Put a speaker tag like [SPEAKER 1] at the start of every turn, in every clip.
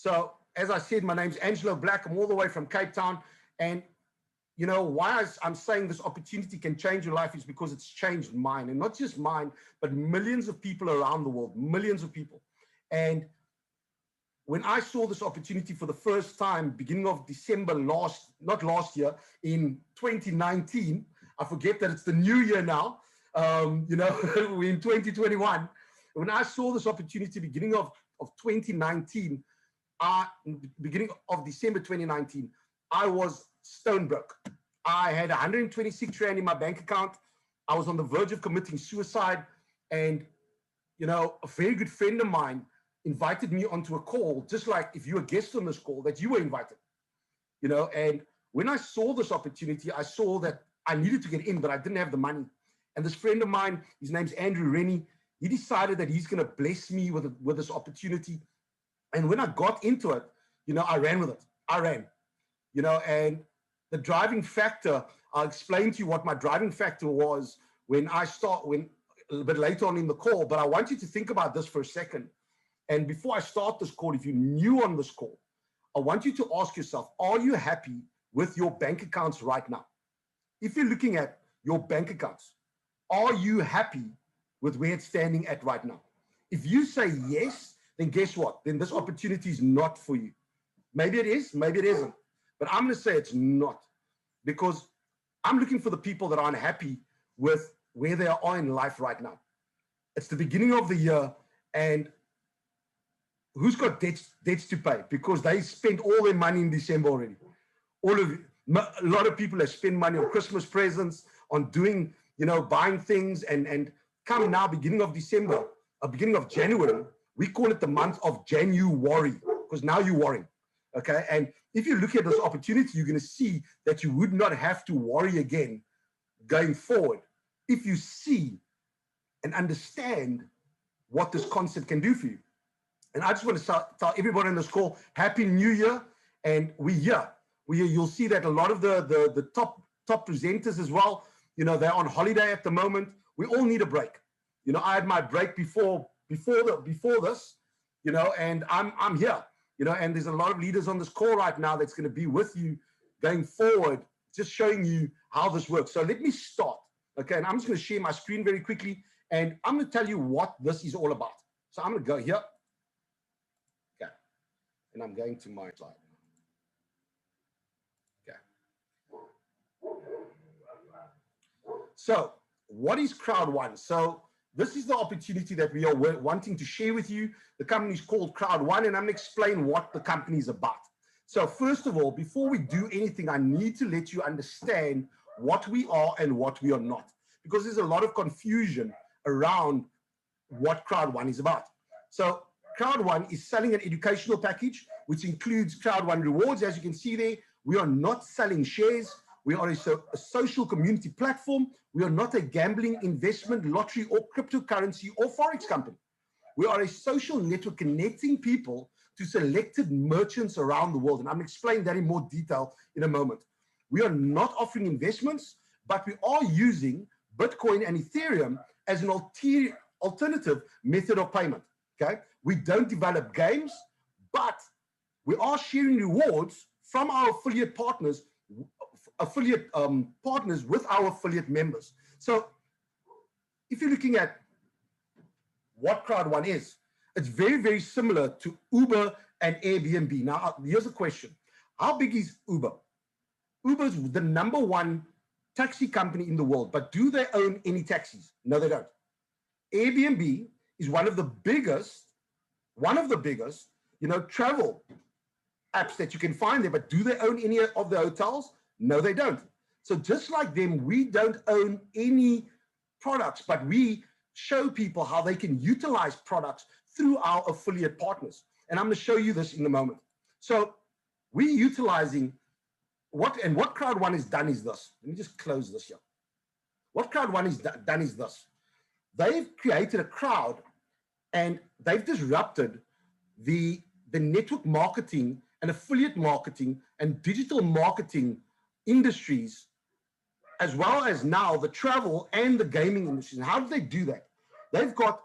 [SPEAKER 1] So as I said, my name's Angelo Black. I'm all the way from Cape Town. And you know, why I'm saying this opportunity can change your life is because it's changed mine, and not just mine, but millions of people around the world, millions of people. And when I saw this opportunity for the first time, beginning of December not last year, in 2019, I forget that it's the new year now, you know, we're in 2021. When I saw this opportunity, beginning of 2019, beginning of December 2019, I was stone broke. I had 126 Rand in my bank account. I was on the verge of committing suicide. And, you know, a very good friend of mine invited me onto a call, just like if you were a guest on this call, that you were invited, you know. And when I saw this opportunity, I saw that I needed to get in, but I didn't have the money. And this friend of mine, his name's Andrew Rennie, he decided that he's going to bless me with this opportunity. And when I got into it, you know, I ran with it. I ran, you know, and the driving factor, I'll explain to you what my driving factor was when a little bit later on in the call, but I want you to think about this for a second. And before I start this call, if you're new on this call, I want you to ask yourself, are you happy with your bank accounts right now? If you're looking at your bank accounts, are you happy with where it's standing at right now? If you say yes, then guess what? Then this opportunity is not for you. Maybe it is, maybe it isn't. But I'm going to say it's not, because I'm looking for the people that aren't happy with where they are in life right now. It's the beginning of the year, and who's got debts to pay? Because they spent all their money in December already. A lot of people have spent money on Christmas presents, on doing, you know, buying things, and come now, beginning of December, beginning of January, we call it the month of January, because now you're worrying, okay? And if you look at this opportunity, you're going to see that you would not have to worry again going forward if you see and understand what this concept can do for you. And I just want to tell everybody on this call, Happy New Year. And we're here. You'll see that a lot of the top presenters as well, you know, they're on holiday at the moment. We all need a break. You know, I had my break before this, you know, and I'm here, you know, and there's a lot of leaders on this call right now that's going to be with you going forward, just showing you how this works. So let me start, okay? And I'm just going to share my screen very quickly, and I'm going to tell you what this is all about. So I'm going to go here, okay, and I'm going to my slide. Okay. So what is Crowd1? So this is the opportunity that we are wanting to share with you. The company is called Crowd1, and I'm going to explain what the company is about. So first of all, before we do anything, I need to let you understand what we are and what we are not, because there's a lot of confusion around what Crowd1 is about. So Crowd1 is selling an educational package, which includes Crowd1 rewards. As you can see there, we are not selling shares. We are a social community platform. We are not a gambling, investment, lottery, or cryptocurrency or Forex company. We are a social network connecting people to selected merchants around the world. And I'm going to explain that in more detail in a moment. We are not offering investments, but we are using Bitcoin and Ethereum as an alternative method of payment. Okay? We don't develop games, but we are sharing rewards from our affiliate partners with our affiliate members. So if you're looking at what Crowd1 is, it's very, very similar to Uber and Airbnb. Now, here's a question. How big is Uber? Uber is the #1 taxi company in the world, but do they own any taxis? No, they don't. Airbnb is one of the biggest, you know, travel apps that you can find there, but do they own any of the hotels? No, they don't. So just like them, we don't own any products, but we show people how they can utilize products through our affiliate partners. And I'm going to show you this in a moment. So we're utilizing what Crowd1 has done is this. Let me just close this here. What Crowd1 has done is this. They've created a crowd, and they've disrupted the network marketing and affiliate marketing and digital marketing industries, as well as now the travel and the gaming industries. And how do they do that? They've got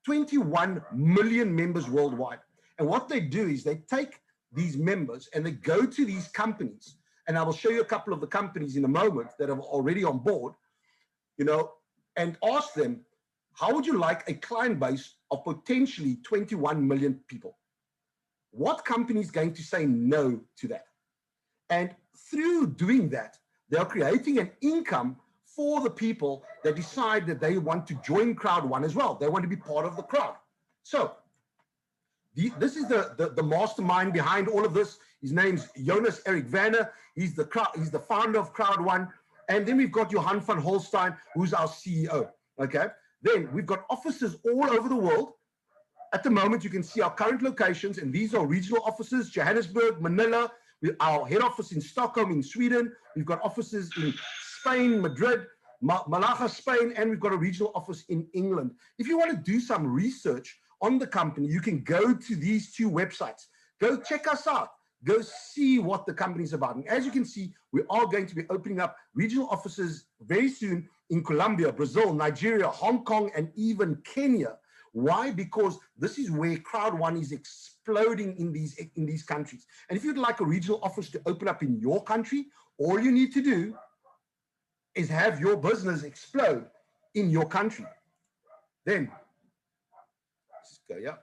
[SPEAKER 1] 21 million members worldwide. And what they do is they take these members and they go to these companies, and I will show you a couple of the companies in a moment that are already on board, you know, and ask them, how would you like a client base of potentially 21 million people? What company is going to say no to that? And through doing that, they're creating an income for the people that decide that they want to join Crowd1 as well. They want to be part of the crowd. So this is the mastermind behind all of this. His name's Jonas Eric Vanner. He's the founder of Crowd1. And then we've got Johan van Holstein, who's our CEO. Okay. Then we've got offices all over the world. At the moment, you can see our current locations, and these are regional offices: Johannesburg, Manila, our head office in Stockholm, in Sweden. We've got offices in Spain, Madrid, Malaga, Spain, and we've got a regional office in England. If you want to do some research on the company, you can go to these two websites. Go check us out. Go see what the company is about. And as you can see, we are going to be opening up regional offices very soon in Colombia, Brazil, Nigeria, Hong Kong, and even Kenya. Why? Because this is where Crowd1 is exploding in these countries. And if you'd like a regional office to open up in your country, all you need to do is have your business explode in your country. Then, let's go, yeah.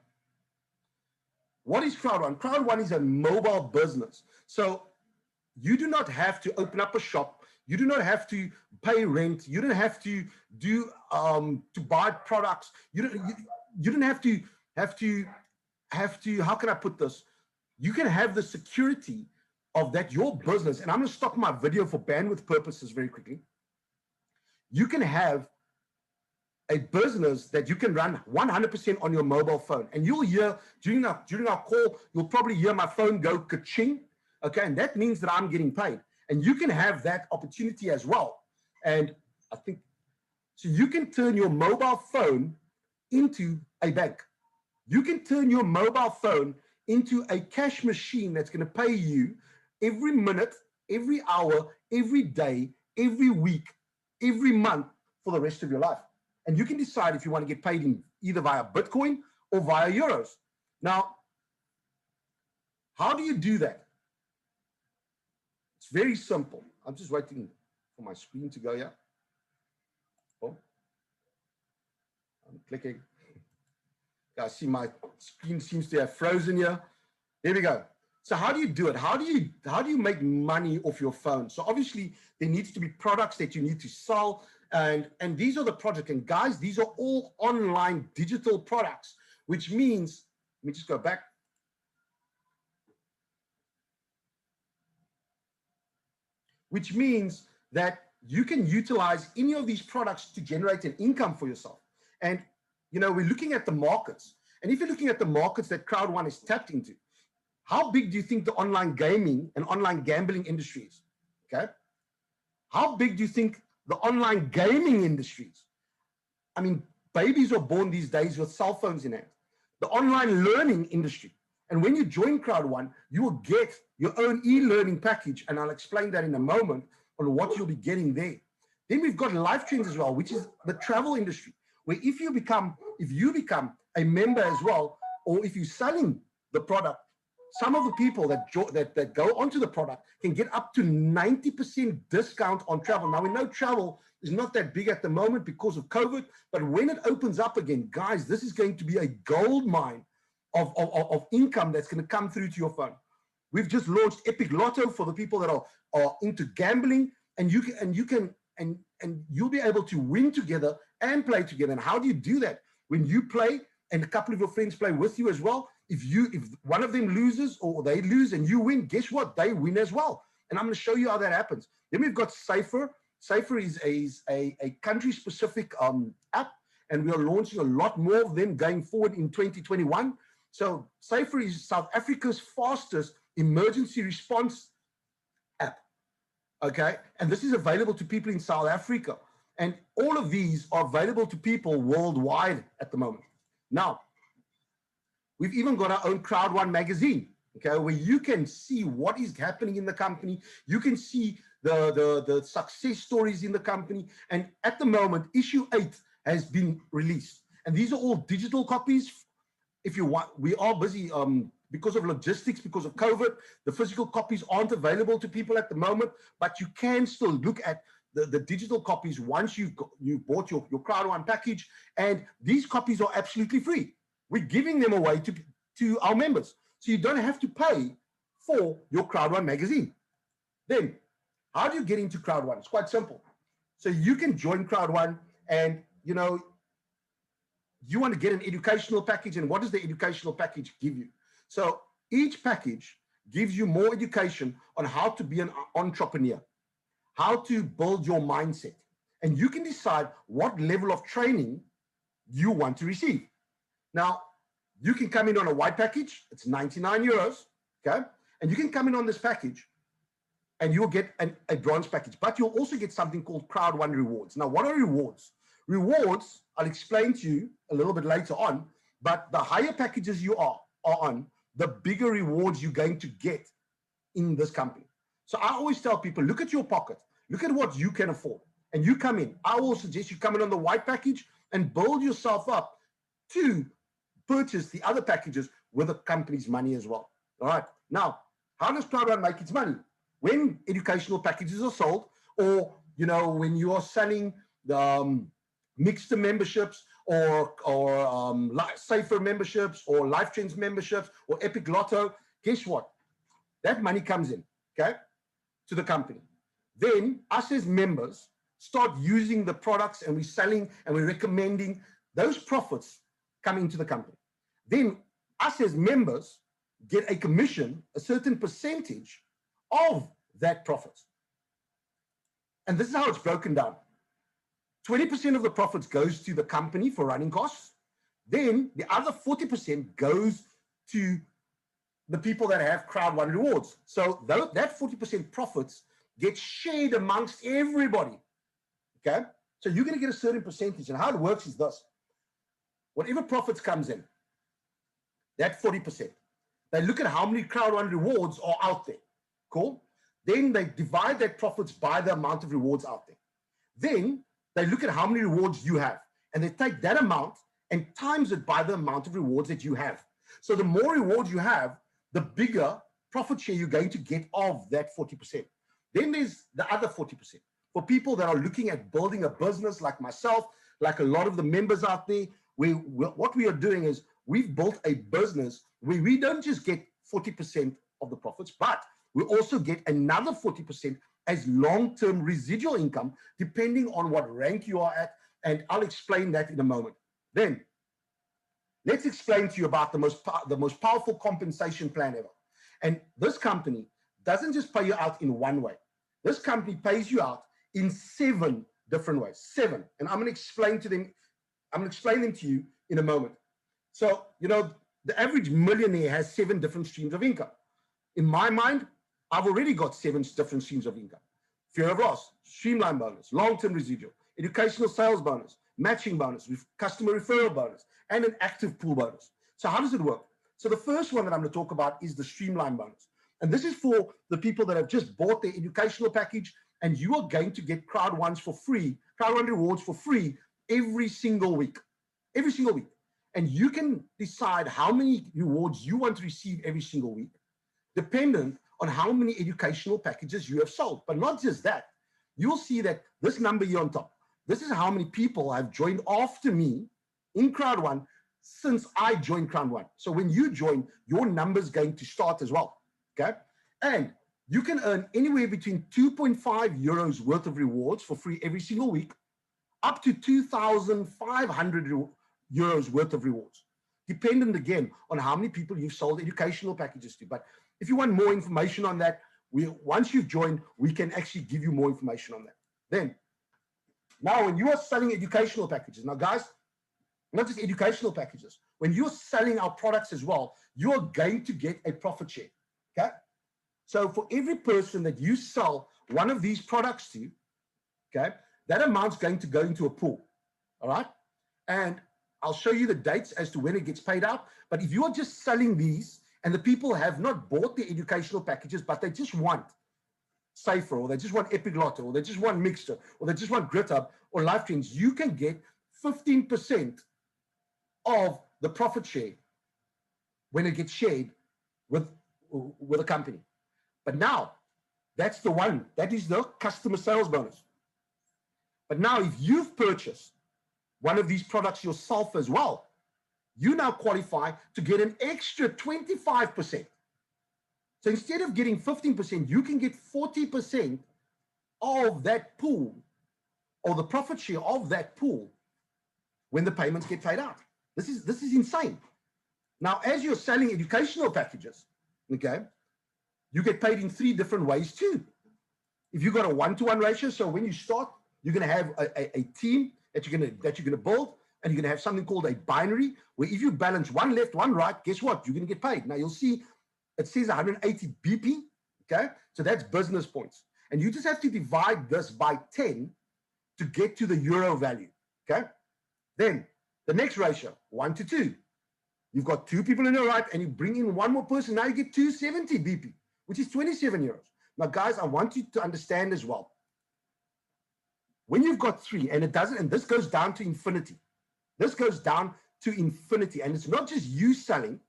[SPEAKER 1] What is Crowd1? Crowd1 is a mobile business. So you do not have to open up a shop. You do not have to pay rent. You don't have to do to buy products. You don't have to how can I put this? You can have the security of that your business, and I'm going to stop my video for bandwidth purposes very quickly. You can have a business that you can run 100% on your mobile phone, and you'll hear during our call, you'll probably hear my phone go ka-ching, okay, and that means that I'm getting paid, and you can have that opportunity as well. And I think so you can turn your mobile phone into a bank. You can turn your mobile phone into a cash machine that's going to pay you every minute, every hour, every day, every week, every month for the rest of your life. And you can decide if you want to get paid in either via Bitcoin or via euros. Now, how do you do that? It's very simple. I'm just waiting for my screen to go here. Oh, I'm clicking. I see my screen seems to have frozen here. There we go. So how do you do it? How do you make money off your phone? So obviously there needs to be products that you need to sell, and these are the projects. And guys, these are all online digital products, which means, let me just go back. Which means that you can utilize any of these products to generate an income for yourself. And you know, we're looking at the markets. And if you're looking at the markets that Crowd1 is tapped into, how big do you think the online gaming and online gambling industry is? Okay. How big do you think the online gaming industry is? I mean, babies are born these days with cell phones in hand. The online learning industry. And when you join Crowd1, you will get your own e-learning package. And I'll explain that in a moment on what you'll be getting there. Then we've got life trends as well, which is the travel industry, where if you become a member as well, or if you're selling the product, some of the people that go onto the product can get up to 90% discount on travel. Now, we know travel is not that big at the moment because of COVID, but when it opens up again, guys, this is going to be a gold mine of income that's going to come through to your phone. We've just launched Epic Lotto for the people that are into gambling, and you'll be able to win together and play together. And how do you do that? When you play and a couple of your friends play with you as well, if one of them loses or they lose and you win, guess what? They win as well. And I'm going to show you how that happens. Then we've got Safer. Safer is a country-specific app, and we are launching a lot more of them going forward in 2021. So Safer is South Africa's fastest emergency response app. Okay, and this is available to people in South Africa. And all of these are available to people worldwide at the moment. Now, we've even got our own Crowd1 magazine, okay, where you can see what is happening in the company. You can see the success stories in the company. And at the moment, issue 8 has been released. And these are all digital copies. if you want, we are busy because of logistics, because of COVID, the physical copies aren't available to people at the moment, but you can still look at the digital copies once you bought your Crowd1 package, and these copies are absolutely free. We're giving them away to our members. So you don't have to pay for your Crowd1 magazine. Then, how do you get into Crowd1? It's quite simple. So you can join Crowd1 and, you know, you want to get an educational package, and what does the educational package give you? So each package gives you more education on how to be an entrepreneur, how to build your mindset, and you can decide what level of training you want to receive. Now, you can come in on a white package, it's 99 euros, okay? And you can come in on this package and you'll get a bronze package, but you'll also get something called Crowd1 rewards. Now, what are rewards? Rewards, I'll explain to you a little bit later on, but the higher packages you are on, the bigger rewards you're going to get in this company. So I always tell people, look at your pocket, look at what you can afford, and you come in. I will suggest you come in on the white package and build yourself up to purchase the other packages with the company's money as well. All right. Now, how does Crowd1 make its money? When educational packages are sold, or, you know, when you are selling the mixed memberships or safer memberships or Life Trends memberships or Epic Lotto, guess what? That money comes in, okay, to the company. Then us as members start using the products, and we're selling and we're recommending. Those profits come into the company. Then us as members get a commission, a certain percentage of that profit. And this is how it's broken down. 20% of the profits goes to the company for running costs. Then the other 40% goes to the people that have Crowd1 rewards. So that 40% profits get shared amongst everybody, okay? So you're gonna get a certain percentage, and how it works is this. Whatever profits comes in, that 40%, they look at how many Crowd1 rewards are out there, cool? Then they divide that profits by the amount of rewards out there. Then they look at how many rewards you have, and they take that amount and times it by the amount of rewards that you have. So the more rewards you have, the bigger profit share you're going to get of that 40%. Then there's the other 40%. For people that are looking at building a business like myself, like a lot of the members out there, what we are doing is we've built a business where we don't just get 40% of the profits, but we also get another 40% as long-term residual income, depending on what rank you are at, and I'll explain that in a moment. Then, let's explain to you about the most powerful compensation plan ever. And this company doesn't just pay you out in one way. This company pays you out in 7 different ways, 7. And I'm going to explain them to you in a moment. So, you know, the average millionaire has 7 different streams of income. In my mind, I've already got 7 different streams of income. Fear of loss, streamline bonus, long-term residual, educational sales bonus, matching bonus, customer referral bonus, and an active pool bonus. So how does it work? So the first one that I'm going to talk about is the streamline bonus. And this is for the people that have just bought their educational package, and you are going to get Crowd1s for free, Crowd1 rewards for free every single week. Every single week. And you can decide how many rewards you want to receive every single week, dependent on how many educational packages you have sold. But not just that. You'll see that this number here on top, this is how many people have joined after me in Crowd1 since I joined Crowd1. So when you join, your number is going to start as well, okay? And you can earn anywhere between 2.5 euros worth of rewards for free every single week, up to 2,500 euros worth of rewards, dependent again on how many people you've sold educational packages to. But if you want more information on that, once you've joined, we can actually give you more information on that. Then, now when you are selling educational packages, now guys, not just educational packages, when you're selling our products as well, you are going to get a profit share, okay? So for every person that you sell one of these products to, okay, that amount's going to go into a pool, all right? And I'll show you the dates as to when it gets paid out. But if you are just selling these and the people have not bought the educational packages, but they just want Safer, or they just want Epic Lotto, or they just want Mixture, or they just want GridHub or Life Trends, you can get 15% of the profit share when it gets shared with a company. But now, that's the one. That is the customer sales bonus. But now, if you've purchased one of these products yourself as well, you now qualify to get an extra 25%. So instead of getting 15%, you can get 40% of that pool, or the profit share of that pool, when the payments get paid out. This is insane. Now, as you're selling educational packages, okay, you get paid in 3 different ways too. If you've got a 1-to-1 ratio, so when you start, you're going to have a team that you're going to build, and you're going to have something called a binary, where if you balance one left, one right, guess what? You're going to get paid. Now, you'll see it says 180 BP, okay? So that's business points. And you just have to divide this by 10 to get to the euro value, okay? Then the next ratio, 1-to-2. You've got 2 people in your right, and you bring in 1 more person. Now you get 270 BP, which is 27 euros. Now, guys, I want you to understand as well. When you've got 3, and it doesn't, and this goes down to infinity. This goes down to infinity, and it's not just you selling.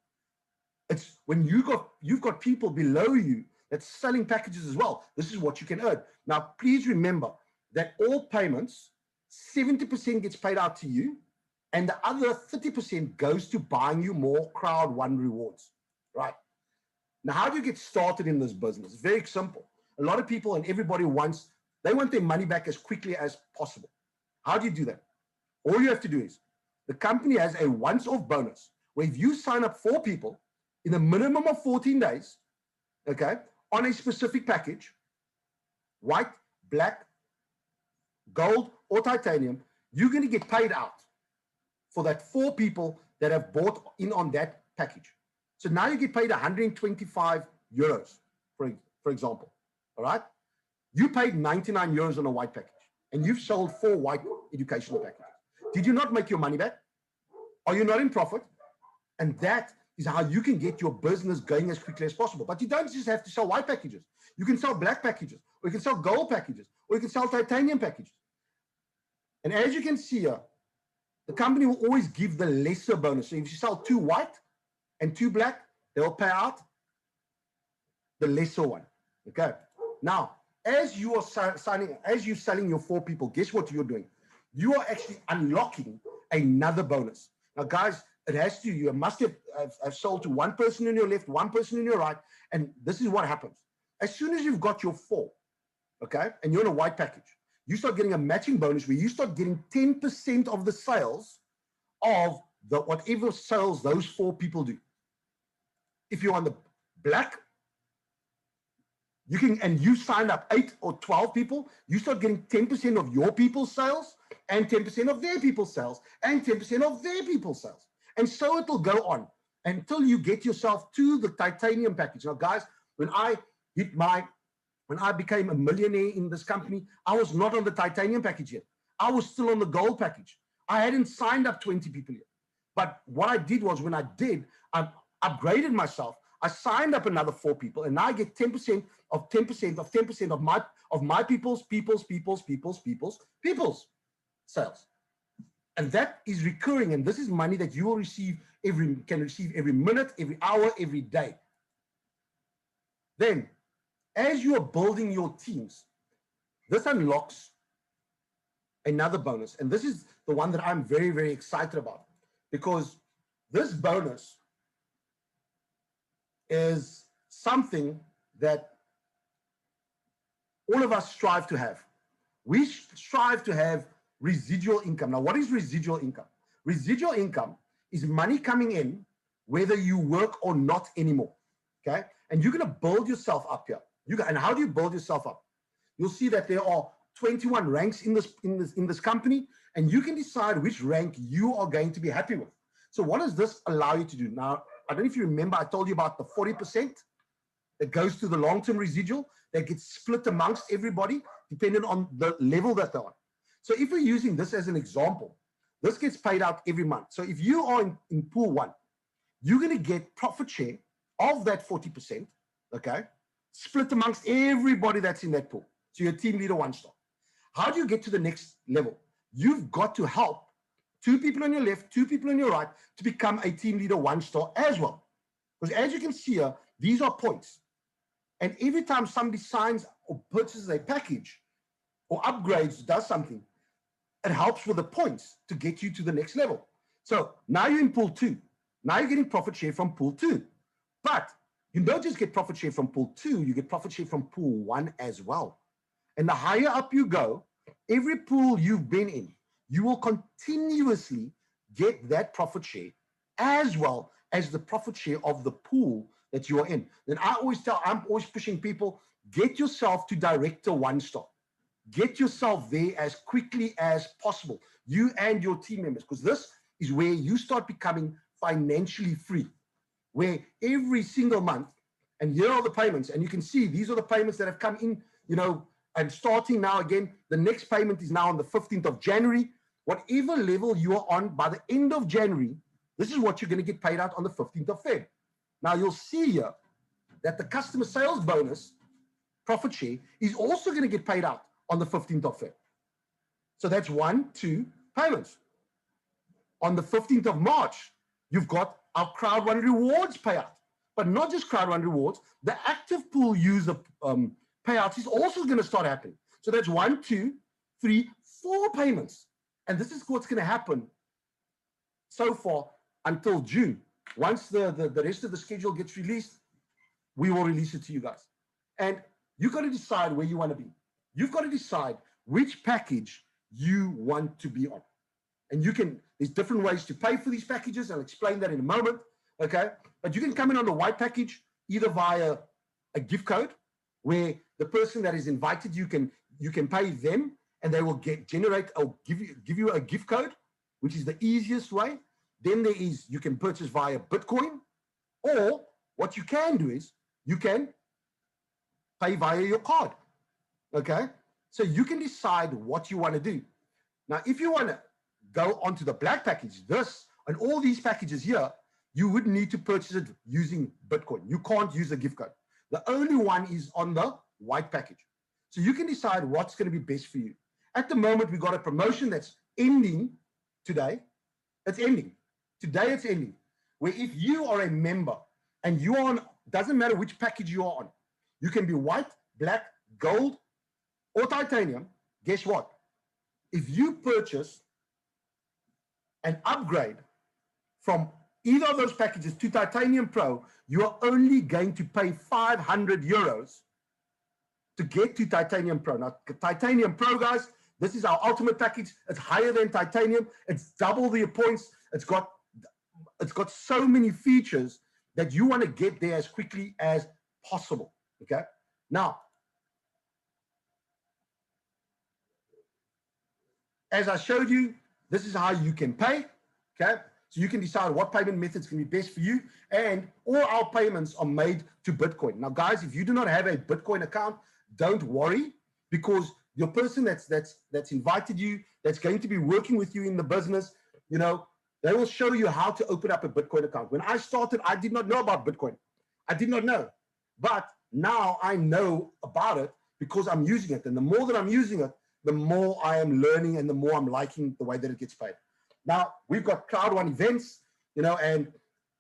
[SPEAKER 1] It's when you've got people below you that's selling packages as well. This is what you can earn. Now, please remember that all payments, 70% gets paid out to you, and the other 30% goes to buying you more Crowd1 rewards, right? Now, how do you get started in this business? It's very simple. A lot of people and everybody they want their money back as quickly as possible. How do you do that? All you have to do is, the company has a once-off bonus, where if you sign up 4 people in a minimum of 14 days, okay, on a specific package, white, black, gold, or titanium, you're going to get paid out for that 4 people that have bought in on that package. So now you get paid 125 euros, for example, all right? You paid 99 euros on a white package, and you've sold 4 white educational packages. Did you not make your money back? Are you not in profit? And that is how you can get your business going as quickly as possible. But you don't just have to sell white packages. You can sell black packages, or you can sell gold packages, or you can sell titanium packages. And as you can see here, the company will always give the lesser bonus. So if you sell 2 white and 2 black, they'll pay out the lesser one. Okay. Now, as you're selling your 4 people, guess what you're doing? You are actually unlocking another bonus. Now, guys, you must have sold to 1 person in your left, 1 person in your right, and this is what happens. As soon as you've got your 4, okay, and you're in a white package, you start getting a matching bonus where you start getting 10% of the sales of whatever sales those 4 people do. If you're on the black, you sign up 8 or 12 people, you start getting 10% of your people's sales, and 10% of their people's sales, and 10% of their people's sales. And so it'll go on until you get yourself to the titanium package. Now, guys, when I became a millionaire in this company, I was not on the titanium package yet. I was still on the gold package. I hadn't signed up 20 people yet. But what I did was, when I upgraded myself, I signed up another 4 people, and now I get 10% of 10% of 10% of my people's sales. And that is recurring, and this is money that you will can receive every minute, every hour, every day. Then, as you are building your teams, this unlocks another bonus, and this is the one that I'm very, very excited about, because this bonus is something that all of us strive to have. We strive to have residual income. Now, what is residual income? Residual income is money coming in whether you work or not anymore, okay? And you're going to build yourself up here. And how do you build yourself up? You'll see that there are 21 ranks in this company, and you can decide which rank you are going to be happy with. So what does this allow you to do? Now, I don't know if you remember, I told you about the 40% that goes to the long-term residual that gets split amongst everybody depending on the level that they're on. So if we're using this as an example, this gets paid out every month. So if you are in pool 1, you're going to get profit share of that 40%, okay, split amongst everybody that's in that pool. So you're team leader 1-star. How do you get to the next level? You've got to help 2 people on your left, 2 people on your right to become a team leader 1-star as well. Because as you can see here, these are points. And every time somebody signs or purchases a package or upgrades, does something, it helps with the points to get you to the next level. So now you're in pool 2. Now you're getting profit share from pool 2. But you don't just get profit share from pool 2, you get profit share from pool 1 as well. And the higher up you go, every pool you've been in, you will continuously get that profit share as well as the profit share of the pool that you are in. Then I'm always pushing people, get yourself to director 1-star. Get yourself there as quickly as possible, you and your team members, because this is where you start becoming financially free, where every single month, and here are the payments, and you can see these are the payments that have come in, and starting now again, the next payment is now on the 15th of January. Whatever level you are on by the end of January, this is what you're going to get paid out on the 15th of Feb. Now you'll see here that the customer sales bonus profit share is also going to get paid out on the 15th of Feb. So that's 2 payments. On the 15th of March, you've got our Crowd1 rewards payout, but not just Crowd1 rewards, the active pool user payouts is also going to start happening. So that's 1, 2, 3, 4 payments. And this is what's going to happen so far until June. Once the rest of the schedule gets released, we will release it to you guys. And you've got to decide where you want to be. You've got to decide which package you want to be on. And there's different ways to pay for these packages. I'll explain that in a moment, okay? But you can come in on the white package either via a gift code, where the person that is invited you can pay them, and they will give you a gift code, which is the easiest way. Then you can purchase via Bitcoin, or what you can do is you can pay via your card. Okay, so you can decide what you want to do. Now, if you want to go onto the black package, this and all these packages here, you would need to purchase it using Bitcoin. You can't use a gift code. The only one is on the white package. So you can decide what's going to be best for you. At the moment, we got a promotion that's ending today. It's ending. Today it's ending. Where if you are a member and you are on, doesn't matter which package you are on, you can be white, black, gold, or titanium. Guess what? If you purchase an upgrade from either of those packages to Titanium Pro, you are only going to pay 500 euros to get to Titanium Pro. Now, Titanium Pro, guys, this is our ultimate package. It's higher than Titanium. It's double the points. It's got so many features that you want to get there as quickly as possible, okay? Now, as I showed you, this is how you can pay, okay? So you can decide what payment methods can be best for you, and all our payments are made to Bitcoin. Now, guys, if you do not have a Bitcoin account, don't worry, because your person that's invited you, that's going to be working with you in the business, they will show you how to open up a Bitcoin account. When I started, I did not know about Bitcoin. I did not know, but now I know about it because I'm using it, and the more that I'm using it, the more I am learning and the more I'm liking the way that it gets paid. Now, we've got Crowd1 events, and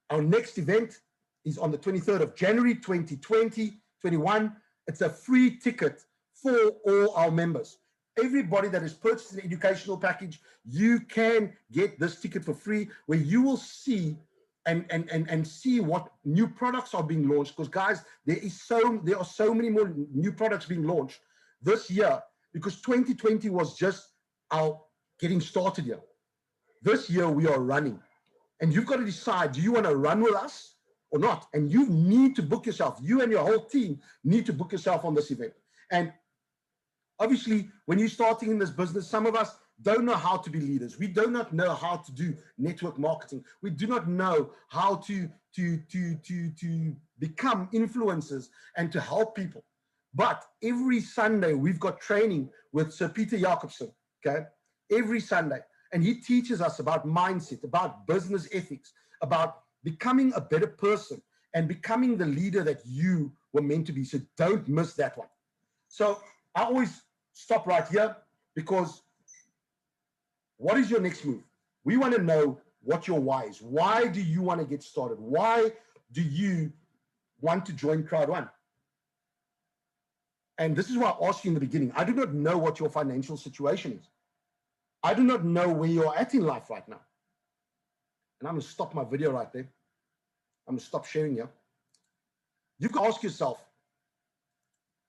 [SPEAKER 1] our next event is on the 23rd of January, 2021. It's a free ticket for all our members. Everybody that has purchased an educational package, you can get this ticket for free, where you will see and see what new products are being launched. Because, guys, there are so many more new products being launched this year, because 2020 was just our getting started here. This year we are running, and you've got to decide, do you want to run with us or not? And you need to book yourself. You and your whole team need to book yourself on this event. And obviously, when you're starting in this business, some of us don't know how to be leaders. We do not know how to do network marketing. We do not know how to become influencers and to help people. But every Sunday, we've got training with Sir Peter Jacobsen, okay? Every Sunday. And he teaches us about mindset, about business ethics, about becoming a better person and becoming the leader that you were meant to be. So don't miss that one. So I always stop right here, because what is your next move? We want to know what your why is. Why do you want to get started? Why do you want to join Crowd1? And this is why I asked you in the beginning. I do not know what your financial situation is. I do not know where you're at in life right now. And I'm going to stop my video right there. I'm going to stop sharing here. You can ask yourself,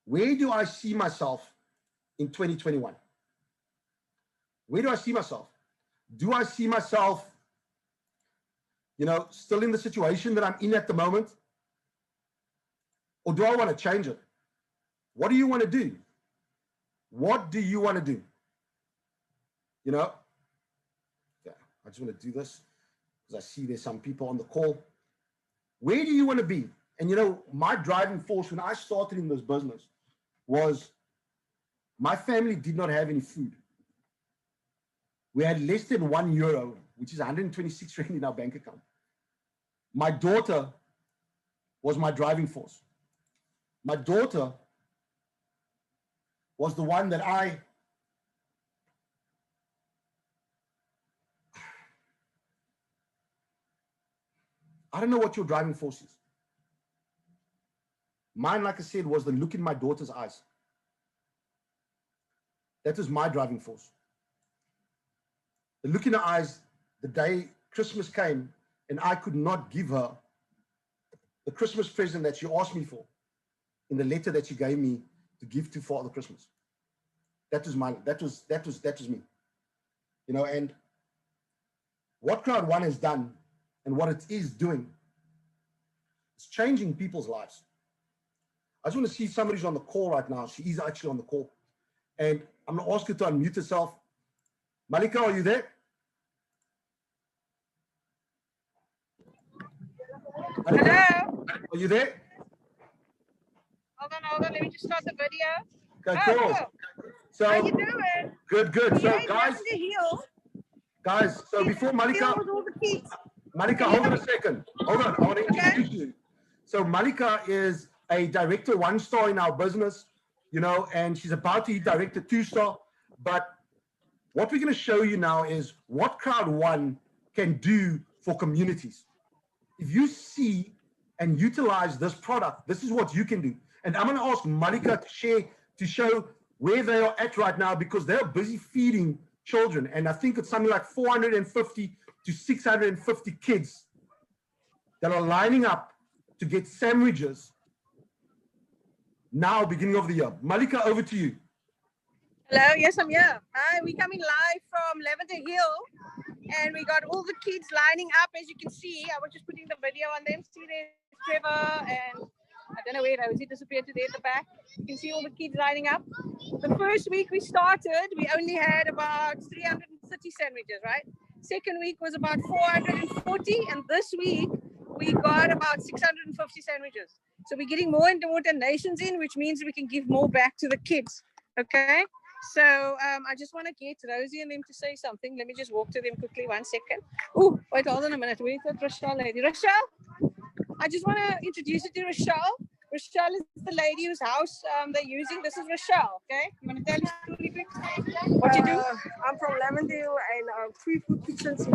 [SPEAKER 1] where do I see myself in 2021? Where do I see myself? Do I see myself, you know, still in the situation that I'm in at the moment? Or do I want to change it? What do you want to do? What do you want to do? You know, yeah, I just want to do this because I see there's some people on the call. Where do you want to be? And you know, my driving force when I started in this business was my family did not have any food. We had less than €1, which is 126 Rand in our bank account. My daughter was my driving force. My daughter was the one that I don't know what your driving force is. Mine, like I said, was the look in my daughter's eyes. That was my driving force. The look in her eyes the day Christmas came and I could not give her the Christmas present that she asked me for in the letter that she gave me to give to Father Christmas. That was mine. That was me. You know, and what Crowd1 has done and what it is doing, it's changing people's lives. I just want to see somebody who's on the call right now. She is actually on the call. And I'm going to ask her to unmute herself. Malika, are you there? Malika,
[SPEAKER 2] hello?
[SPEAKER 1] Are you there?
[SPEAKER 2] Hold on. Let me just start the video.
[SPEAKER 1] Okay, cool.
[SPEAKER 2] Cool.
[SPEAKER 1] So,
[SPEAKER 2] how you doing?
[SPEAKER 1] Good. So,
[SPEAKER 2] guys,
[SPEAKER 1] so before Malika,
[SPEAKER 2] with all the kids.
[SPEAKER 1] Malika, hold on a second. Hold on, I want to introduce you. So Malika is a director 1-star in our business, you know, and she's about to direct a 2-star. But what we're going to show you now is what Crowd1 can do for communities. If you see and utilize this product, this is what you can do. And I'm going to ask Malika to show where they are at right now because they're busy feeding children. And I think it's something like 450 to 650 kids that are lining up to get sandwiches now, beginning of the year. Malika, over to you.
[SPEAKER 2] Hello, yes, I'm here. Hi, we're coming live from Lavender Hill, and we got all the kids lining up, as you can see. I was just putting the video on them. See, there's Trevor, and I don't know where Rosie disappeared to there at the back. You can see all the kids lining up. The first week we started, we only had about 330 sandwiches, right? Second week was about 440, and this week we got about 650 sandwiches. So we're getting more and more donations in, which means we can give more back to the kids. Okay, so I just want to get Rosie and them to say something. Let me just walk to them quickly, 1 second. Oh, wait, hold on a minute. Where's that Rochelle lady? Rochelle, I just want to introduce you to Rochelle. Rochelle is the lady whose house they're using. This is Rochelle, okay? You want to tell us really quick what you do?
[SPEAKER 3] I'm from Lavendale, and Free Food Kitchens is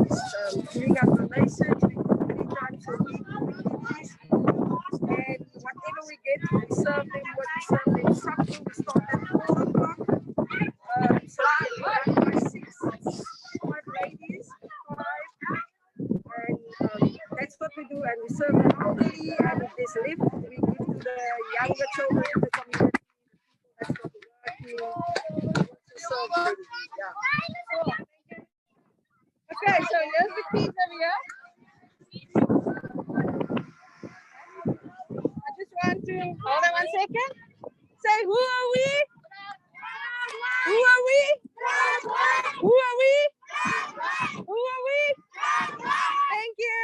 [SPEAKER 3] doing our donations. We go 3 times a week. And whatever we get, we serve them what we serve them. Supper, we start at 4 o'clock. So we get by 6, 5 ladies, 5. And that's what we do. And we serve the elderly, and if there's left, we give to the younger children in the community. That's what we work with. Yeah.
[SPEAKER 2] Okay, so here's the kids over here. I just want to hold on 1 second. Say, who are we? Who are we? Who are we? Who are we? Thank you.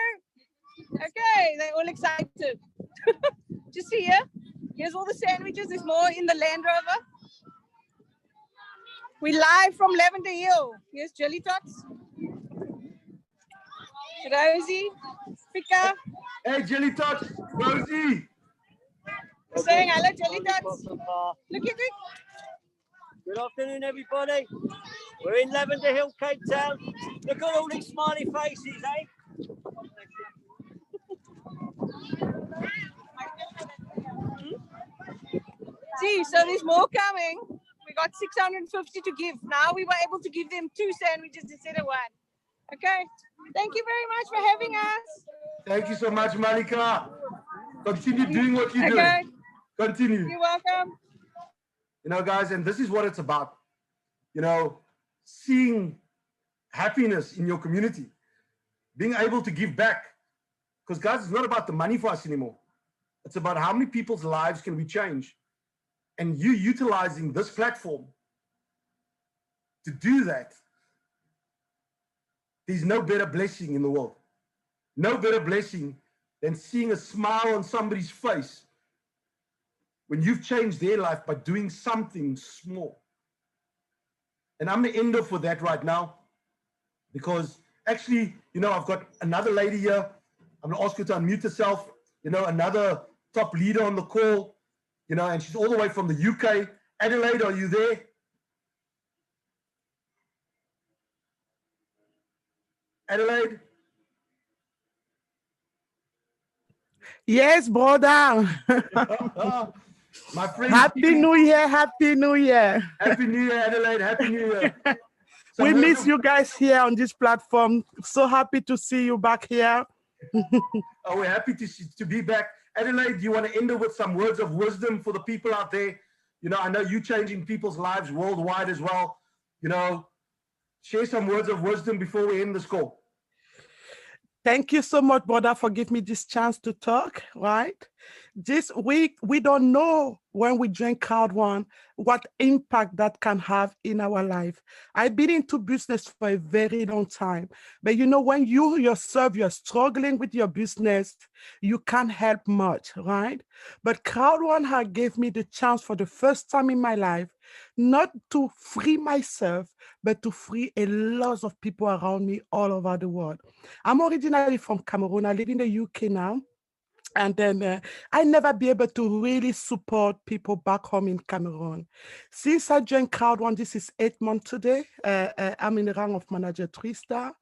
[SPEAKER 2] Okay, they're all excited. Just see here. Here's all the sandwiches. There's more in the Land Rover. We're live from Lavender Hill. Here's Jelly Tots. Rosie, Pika.
[SPEAKER 1] Hey, Jelly Tots, Rosie.
[SPEAKER 2] Saying hello, Jelly Tots. Look at it.
[SPEAKER 4] Good afternoon, everybody. We're in Lavender Hill, Cape Town. Look at all these smiley faces, eh?
[SPEAKER 2] See, so there's more coming. We got 650 to give. Now we were able to give them 2 sandwiches instead of 1. Okay. Thank you very much for having us.
[SPEAKER 1] Thank you so much, Malika. Continue doing what you're
[SPEAKER 2] Okay.
[SPEAKER 1] doing. Continue.
[SPEAKER 2] You're welcome.
[SPEAKER 1] You know, guys, and this is what it's about. You know, seeing happiness in your community, being able to give back. Because, guys, it's not about the money for us anymore. It's about how many people's lives can we change. And you utilizing this platform to do that, there's no better blessing in the world. No better blessing than seeing a smile on somebody's face when you've changed their life by doing something small. And I'm the ender for that right now, because actually, you know, I've got another lady here. I'm gonna ask her to unmute herself. You know, another top leader on the call, you know, and she's all the way from the UK. Adelaide, are you there? Adelaide?
[SPEAKER 5] Yes, brother.
[SPEAKER 1] My friend.
[SPEAKER 5] Happy New Year. Happy New Year.
[SPEAKER 1] Happy New Year, Adelaide. Happy New Year.
[SPEAKER 5] We miss you guys here on this platform. So happy to see you back here.
[SPEAKER 1] Oh, we're happy to be back. Adelaide, do you want to end it with some words of wisdom for the people out there? You know, I know you're changing people's lives worldwide as well. You know, share some words of wisdom before we end this call.
[SPEAKER 5] Thank you so much, brother, for giving me this chance to talk, right? This week, we don't know when we join Crowd1 what impact that can have in our life. I've been into business for a very long time, but you know, when you yourself, you're struggling with your business, you can't help much, right? But Crowd1 has gave me the chance for the first time in my life, not to free myself, but to free a lot of people around me all over the world. I'm originally from Cameroon. I live in the UK now. And then I never be able to really support people back home in Cameroon. Since I joined Crowd1, this is 8 months today. I'm in the rank of manager 3-star.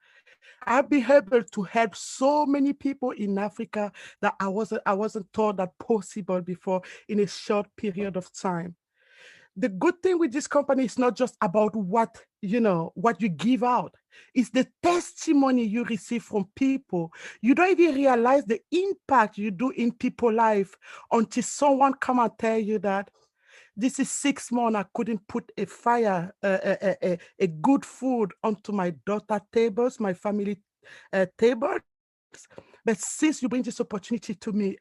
[SPEAKER 5] I've been able to help so many people in Africa that I wasn't thought that possible before in a short period of time. The good thing with this company is not just about what you give out. It's the testimony you receive from people. You don't even realize the impact you do in people's life until someone come and tell you that this is 6 months I couldn't put a fire, a good food onto my daughter tables, my family tables. But since you bring this opportunity to me,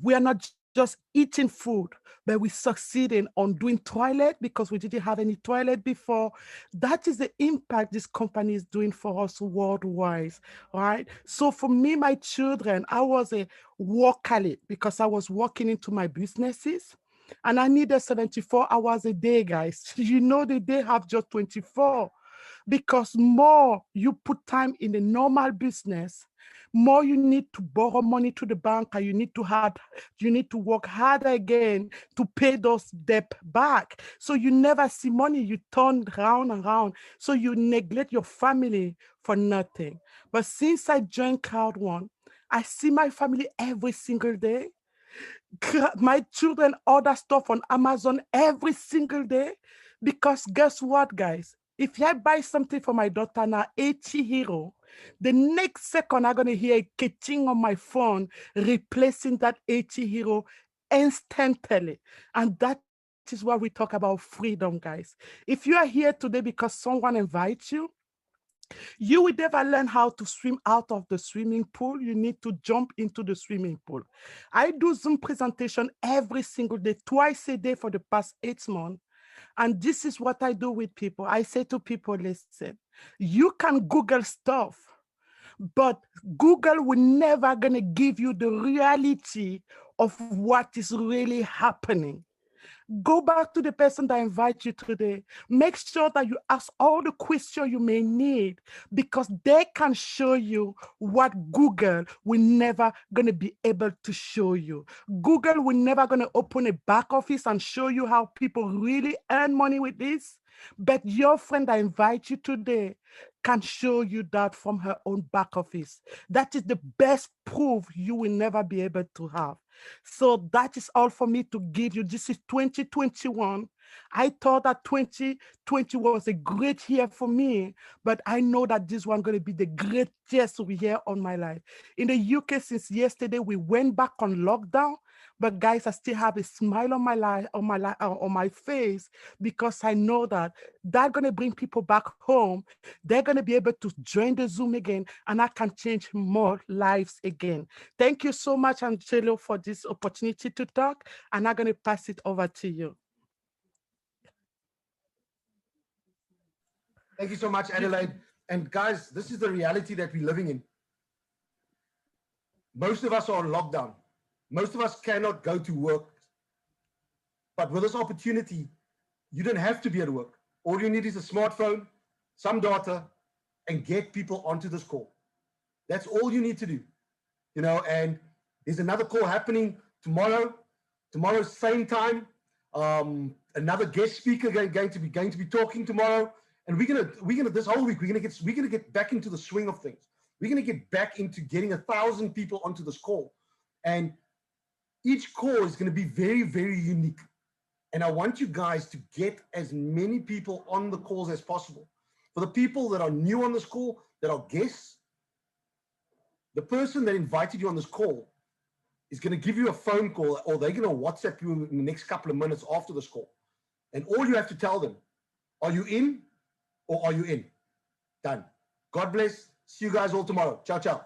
[SPEAKER 5] we are not just eating food, but we succeeding on doing toilet because we didn't have any toilet before. That is the impact this company is doing for us worldwide, right? So for me, my children, I was a workaholic because I was working into my businesses. And I needed 74 hours a day, guys. You know, they have just 24. Because more you put time in the normal business, more you need to borrow money to the bank, and you need to work harder again to pay those debt back. So you never see money, you turn round and round. So you neglect your family for nothing. But since I joined Crowd1, I see my family every single day. My children order stuff on Amazon every single day. Because guess what, guys? If I buy something for my daughter now, 80 euro, the next second I'm going to hear a kitching on my phone, replacing that 80 euro instantly. And that is why we talk about freedom, guys. If you are here today because someone invites you, you will never learn how to swim out of the swimming pool. You need to jump into the swimming pool. I do Zoom presentation every single day, twice a day for the past 8 months. And this is what I do with people. I say to people, listen, you can Google stuff, but Google will never gonna give you the reality of what is really happening. Go back to the person that invites you today. Make sure that you ask all the questions you may need, because they can show you what Google will never going to be able to show you. Google will never going to open a back office and show you how people really earn money with this. But your friend that invites you today can show you that from her own back office. That is the best proof you will never be able to have. So that is all for me to give you. This is 2021. I thought that 2020 was a great year for me, but I know that this one going to be the greatest year on my life. In the UK, since yesterday, we went back on lockdown, but guys, I still have a smile on my face, because I know that that's going to bring people back home. They're going to be able to join the Zoom again, and I can change more lives again. Thank you so much, Angelo, for this opportunity to talk, and I'm going to pass it over to you.
[SPEAKER 1] Thank you so much, Adelaide. And guys, this is the reality that we're living in. Most of us are on lockdown. Most of us cannot go to work. But with this opportunity, you don't have to be at work. All you need is a smartphone, some data, and get people onto this call. That's all you need to do. You know, and there's another call happening tomorrow. Tomorrow, same time. Another guest speaker going to be talking tomorrow. And we're gonna this whole week we're gonna get back into the swing of things. We're gonna get back into getting 1,000 people onto this call, and each call is gonna be very, very unique. And I want you guys to get as many people on the calls as possible. For the people that are new on this call, that are guests, the person that invited you on this call is gonna give you a phone call, or they're gonna WhatsApp you in the next couple of minutes after this call. And all you have to tell them, are you in? Or are you in? Done. God bless. See you guys all tomorrow. Ciao, ciao.